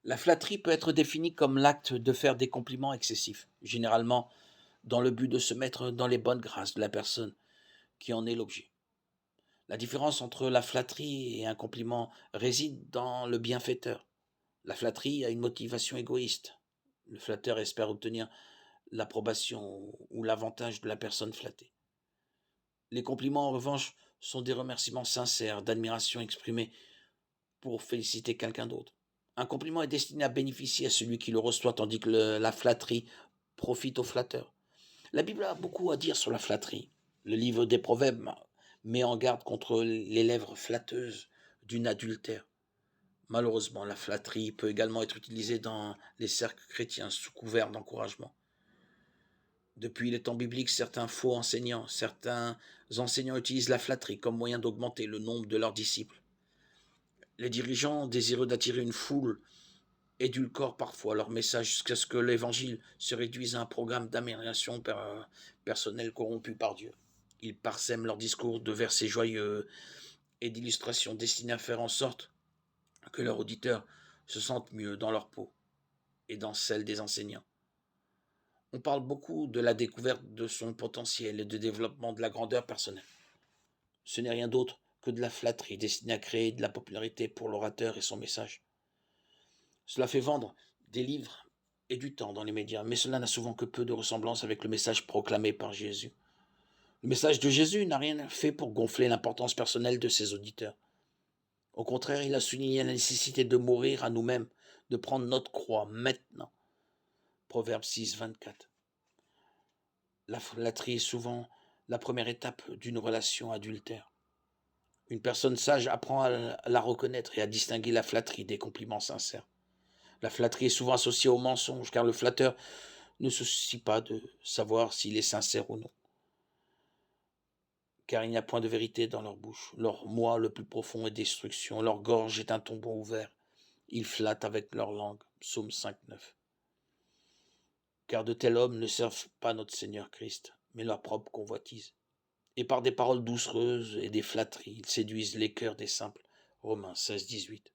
La flatterie peut être définie comme l'acte de faire des compliments excessifs, généralement dans le but de se mettre dans les bonnes grâces de la personne qui en est l'objet. La différence entre la flatterie et un compliment réside dans le bienfaiteur. La flatterie a une motivation égoïste. Le flatteur espère obtenir l'approbation ou l'avantage de la personne flattée. Les compliments, en revanche, sont des remerciements sincères, d'admiration exprimés pour féliciter quelqu'un d'autre. Un compliment est destiné à bénéficier à celui qui le reçoit, tandis que la flatterie profite au flatteur. La Bible a beaucoup à dire sur la flatterie. Le livre des Proverbes met en garde contre les lèvres flatteuses d'une adultère. Malheureusement, la flatterie peut également être utilisée dans les cercles chrétiens sous couvert d'encouragement. Depuis les temps bibliques, certains enseignants utilisent la flatterie comme moyen d'augmenter le nombre de leurs disciples. Les dirigeants, désireux d'attirer une foule, édulcorent parfois leur message jusqu'à ce que l'évangile se réduise à un programme d'amélioration personnelle corrompu par Dieu. Ils parsèment leurs discours de versets joyeux et d'illustrations destinées à faire en sorte que leurs auditeurs se sentent mieux dans leur peau et dans celle des enseignants. On parle beaucoup de la découverte de son potentiel et de développement de la grandeur personnelle. Ce n'est rien d'autre que de la flatterie destinée à créer de la popularité pour l'orateur et son message. Cela fait vendre des livres et du temps dans les médias, mais cela n'a souvent que peu de ressemblance avec le message proclamé par Jésus. Le message de Jésus n'a rien fait pour gonfler l'importance personnelle de ses auditeurs. Au contraire, il a souligné la nécessité de mourir à nous-mêmes, de prendre notre croix maintenant. Proverbe 6, 24. La flatterie est souvent la première étape d'une relation adultère. Une personne sage apprend à la reconnaître et à distinguer la flatterie des compliments sincères. La flatterie est souvent associée au mensonge, car le flatteur ne se soucie pas de savoir s'il est sincère ou non, car il n'y a point de vérité dans leur bouche. Leur moi le plus profond est destruction, leur gorge est un tombeau ouvert. Ils flattent avec leur langue. Psaume 5, 9. Car de tels hommes ne servent pas notre Seigneur Christ, mais leur propre convoitise. Et par des paroles doucereuses et des flatteries, ils séduisent les cœurs des simples. Romains 16, 18.